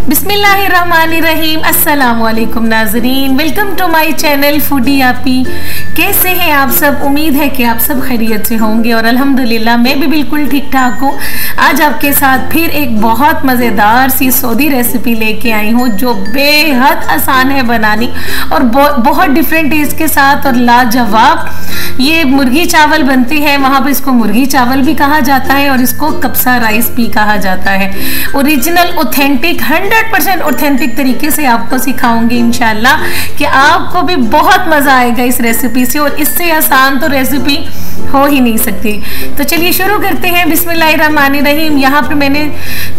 बिस्मिल्लाहिर्रहमानिर्रहीम। अस्सलामुअलैकुम नाज़रीन, welcome to my channel foodie Aapi. कैसे हैं आप सब? उम्मीद है कि आप सब खैरियत से होंगे और अल्हम्दुलिल्लाह मैं भी बिल्कुल ठीक ठाक हूँ। आज आपके साथ फिर एक बहुत मज़ेदार सी सऊदी रेसिपी लेके आई हूँ जो बेहद आसान है बनानी और बहुत डिफरेंट टेस्ट के साथ और लाजवाब। ये मुर्गी चावल बनते हैं, वहाँ पर इसको मुर्गी चावल भी कहा जाता है और इसको कब्सा राइस भी कहा जाता है। ओरिजिनल ऑथेंटिक 100% ऑथेंटिक तरीके से आपको सिखाऊंगी इंशाल्लाह कि आपको भी बहुत मज़ा आएगा इस रेसिपी से, और इससे आसान तो रेसिपी हो ही नहीं सकती। तो चलिए शुरू करते हैं। बिस्मिल्लाहिर्रहमानिर्रहीम। यहाँ पर मैंने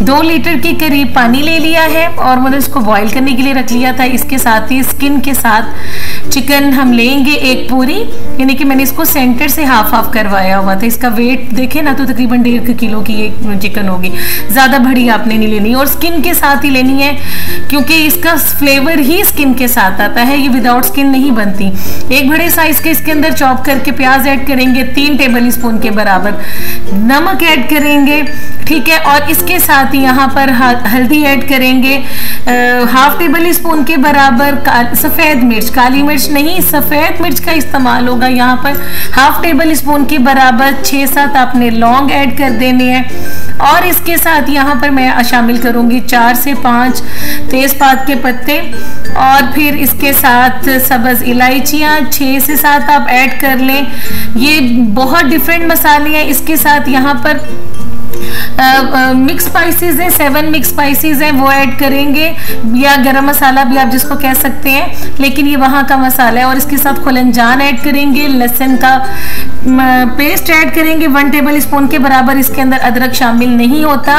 2 लीटर के करीब पानी ले लिया है और मैंने इसको बॉईल करने के लिए रख लिया था। इसके साथ ही स्किन के साथ चिकन हम लेंगे एक पूरी, यानी कि मैंने इसको सेंटर से हाफ करवाया हुआ था। इसका वेट देखें ना तो तकरीबन 1.5 किलो की ये चिकन होगी। ज़्यादा बड़ी आपने नहीं लेनी और स्किन के साथ ही लेनी है क्योंकि इसका फ्लेवर ही स्किन के साथ आता है, ये विदाउट स्किन नहीं बनती। एक बड़े साइज के इसके अंदर चॉप करके प्याज ऐड करेंगे, 3 टेबल स्पून के बराबर नमक ऐड करेंगे, ठीक है। और इसके साथ ही यहाँ पर हल्दी ऐड करेंगे, हाफ टेबल स्पून के बराबर सफ़ेद मिर्च, काली मिर्च नहीं सफ़ेद मिर्च का इस्तेमाल होगा यहाँ पर। हाफ टेबल स्पून के बराबर 6-7 आपने लौंग ऐड कर देने हैं और इसके साथ यहाँ पर मैं शामिल करूँगी 4 से 5 तेज़पात के पत्ते और फिर इसके साथ सब्ज़ इलायचियाँ 6 से 7 आप ऐड कर लें। ये बहुत डिफरेंट मसाले हैं। इसके साथ यहाँ पर मिक्स स्पाइसेस हैं, 7 मिक्स स्पाइसेस हैं, वो ऐड करेंगे, या गरम मसाला भी आप जिसको कह सकते हैं, लेकिन ये वहाँ का मसाला है। और इसके साथ खुलंजान ऐड करेंगे, लहसुन का पेस्ट ऐड करेंगे 1 टेबल स्पून के बराबर। इसके अंदर अदरक शामिल नहीं होता।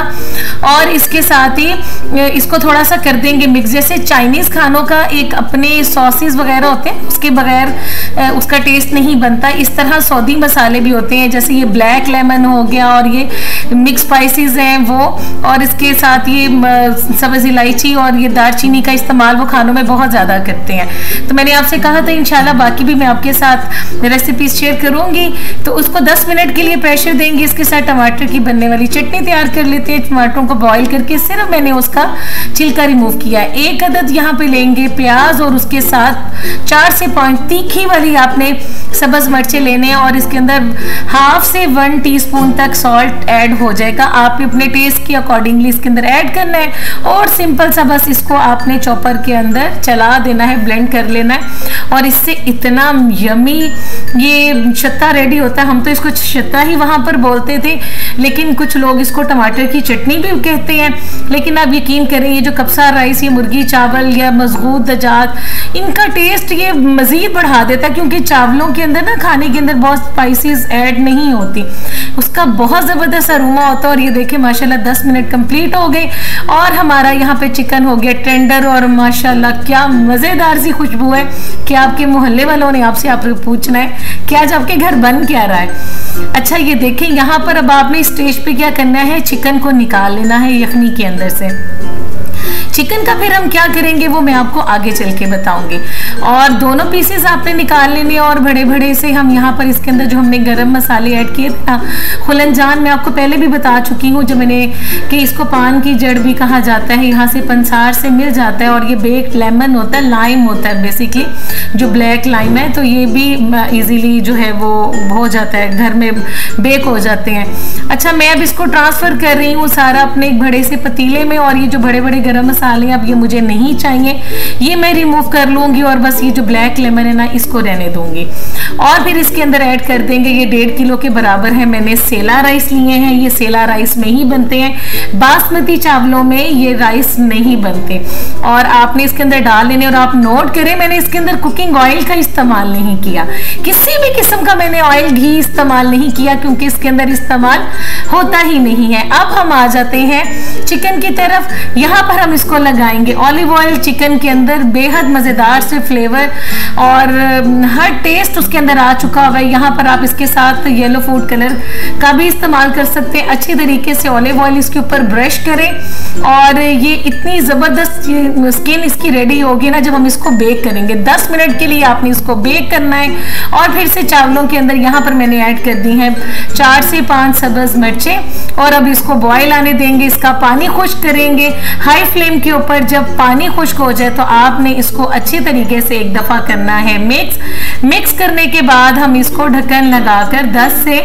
और इसके साथ ही इसको थोड़ा सा कर देंगे मिक्स। जैसे चाइनीज़ खानों का एक अपने सॉसेस वगैरह होते हैं, उसके बगैर उसका टेस्ट नहीं बनता। इस तरह सऊदी मसाले भी होते हैं, जैसे ये ब्लैक लेमन हो गया और ये मिक्स स्पाइसेस हैं वो, और इसके साथ ये सब्ज़ इलायची और ये दालचीनी का इस्तेमाल वो खानों में बहुत ज़्यादा करते हैं। तो मैंने आपसे कहा था इंशाल्लाह बाकी भी मैं आपके साथ रेसिपीज शेयर करूँगी। तो उसको 10 मिनट के लिए प्रेशर देंगे। इसके साथ टमाटर की बनने वाली चटनी तैयार कर लेते हैं। टमाटरों को बॉईल करके सिर्फ मैंने उसका छिलका रिमूव किया है। 1 अदद यहाँ पे लेंगे प्याज और उसके साथ 4 से 5 तीखी वाली आपने सब्ज़ मिर्चें लेने हैं और इसके अंदर हाफ से 1 टीस्पून तक सॉल्ट ऐड हो जाएगा। आप अपने टेस्ट के अकॉर्डिंगली इसके अंदर ऐड करना है और सिंपल सा बस इसको आपने चॉपर के अंदर चला देना है, ब्लेंड कर लेना है और इससे इतना यमी ये शत्ता रेडी होता है। हम तो इसको शत्ता ही वहाँ पर बोलते थे, लेकिन कुछ लोग इसको टमाटर की चटनी भी कहते हैं। लेकिन आप यकीन करें ये जो कब्सा राइस, ये मुर्गी चावल या मज़गूत दजात, इनका टेस्ट ये मज़ीद बढ़ा देता है क्योंकि चावलों के अंदर ना खाने के अंदर बहुत स्पाइसेस ऐड नहीं होती, उसका बहुत ज़बरदस्त अरोमा होता है। और ये देखिए माशाल्लाह 10 मिनट कंप्लीट हो गए और हमारा यहाँ पे चिकन हो गया टेंडर और माशाल्लाह क्या मज़ेदार सी खुशबू है कि आपके मोहल्ले वालों ने आपसे पूछना है कि आज आपके घर बन क्या रहा है। अच्छा ये देखें यहाँ पर अब आपने इस स्टेज पे क्या करना है, चिकन को निकाल लेना है यखनी के अंदर से। चिकन का फिर हम क्या करेंगे वो मैं आपको आगे चल के बताऊंगी। और दोनों पीसेस आपने निकाल लेने और बड़े बड़े से हम यहाँ पर इसके अंदर जो हमने गरम मसाले ऐड किए थे ना, खुलंजान मैं आपको पहले भी बता चुकी हूँ जो मैंने कि इसको पान की जड़ भी कहा जाता है, यहाँ से पंसार से मिल जाता है। और ये बेक्ड लेमन होता है, लाइम होता है बेसिकली, जो ब्लैक लाइम है, तो ये भी ईजीली जो है वो हो जाता है, घर में बेक हो जाते हैं। अच्छा मैं अब इसको ट्रांसफ़र कर रही हूँ सारा अपने एक बड़े से पतीले में और ये जो बड़े बड़े गरम मसाले अब ये मुझे नहीं चाहिए, ये मैं रिमूव कर लूँगी और बस ये जो ब्लैक लेमन है ना इसको रहने दूँगी। और फिर इसके अंदर ऐड कर देंगे, ये 1.5 किलो के बराबर है मैंने सेला राइस लिए हैं। ये सेला राइस में ही बनते हैं, बासमती चावलों में ये राइस नहीं बनते। और आपने इसके अंदर डाल लेने और आप नोट करें मैंने इसके अंदर कुकिंग ऑयल का इस्तेमाल नहीं किया, किसी भी किस्म का मैंने ऑयल घी इस्तेमाल नहीं किया क्योंकि इसके अंदर इस्तेमाल होता ही नहीं है। अब हम आ जाते हैं चिकन की तरफ। यहाँ पर हम इसको लगाएंगे ऑलिव ऑयल चिकन के अंदर, बेहद मज़ेदार से फ्लेवर और हर टेस्ट उसके अंदर आ चुका हुआ है। यहाँ पर आप इसके साथ येलो फूड कलर का भी इस्तेमाल कर सकते हैं। अच्छी तरीके से ऑलिव ऑयल इसके ऊपर ब्रश करें और ये इतनी ज़बरदस्त स्किन इसकी रेडी होगी ना जब हम इसको बेक करेंगे। 10 मिनट के लिए आपने इसको बेक करना है। और फिर से चावलों के अंदर यहाँ पर मैंने ऐड कर दी है 4 से 5 सब्ज़ मिर्चें और अब इसको बॉयल आने देंगे। इसका पानी खुश्क करेंगे, हाई फ्लेम के ऊपर जब पानी खुश्क हो जाए तो आपने इसको अच्छे तरीके से एक दफ़ा करना है मिक्स करने के बाद हम इसको ढक्कन लगाकर 10 से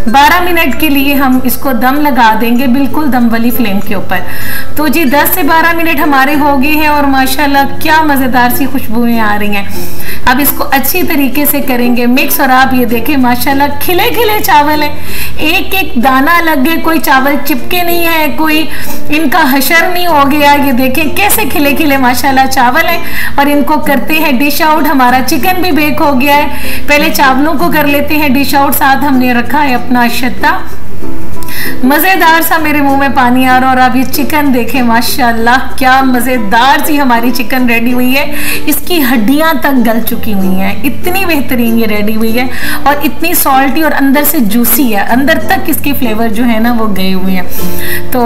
12 मिनट के लिए हम इसको दम लगा देंगे, बिल्कुल दम वाली फ्लेम के ऊपर। तो जी 10 से 12 मिनट हमारे हो गए हैं और माशाल्लाह क्या मज़ेदार सी खुशबुएं आ रही हैं। अब इसको अच्छी तरीके से करेंगे मिक्स और आप ये देखें माशाल्लाह खिले खिले चावल हैं, एक एक दाना लग गए, कोई चावल चिपके नहीं है, कोई इनका हशर नहीं हो गया। ये देखें कैसे खिले खिले माशाल्लाह चावल हैं और इनको करते हैं डिश आउट। हमारा चिकन भी बेक हो गया है, पहले चावलों को कर लेते हैं डिश आउट। साथ हमने रखा है अपना शत्ता, मज़ेदार सा, मेरे मुंह में पानी आ रहा। और अब ये चिकन देखें माशाल्लाह क्या मज़ेदार सी हमारी चिकन रेडी हुई है, इसकी हड्डियां तक गल चुकी हुई हैं, इतनी बेहतरीन ये रेडी हुई है और इतनी सॉल्टी और अंदर से जूसी है, अंदर तक इसके फ्लेवर जो है ना वो गए हुए हैं। तो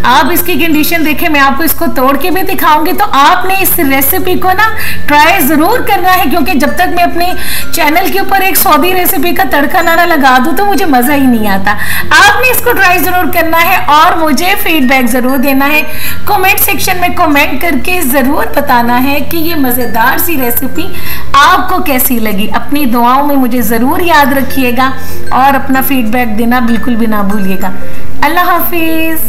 आप इसकी कंडीशन देखें, मैं आपको इसको तोड़ के भी दिखाऊंगी। तो आपने इस रेसिपी को ना ट्राई ज़रूर करना है, क्योंकि जब तक मैं अपने चैनल के ऊपर एक सऊदी रेसिपी का तड़का ना लगा दूँ तो मुझे मज़ा ही नहीं आता। आपने इसको ट्राई जरूर करना है और मुझे फीडबैक जरूर देना है, कमेंट सेक्शन में कमेंट करके जरूर बताना है कि ये मजेदार सी रेसिपी आपको कैसी लगी। अपनी दुआओं में मुझे जरूर याद रखिएगा और अपना फीडबैक देना बिल्कुल भी ना भूलिएगा। अल्लाह हाफिज।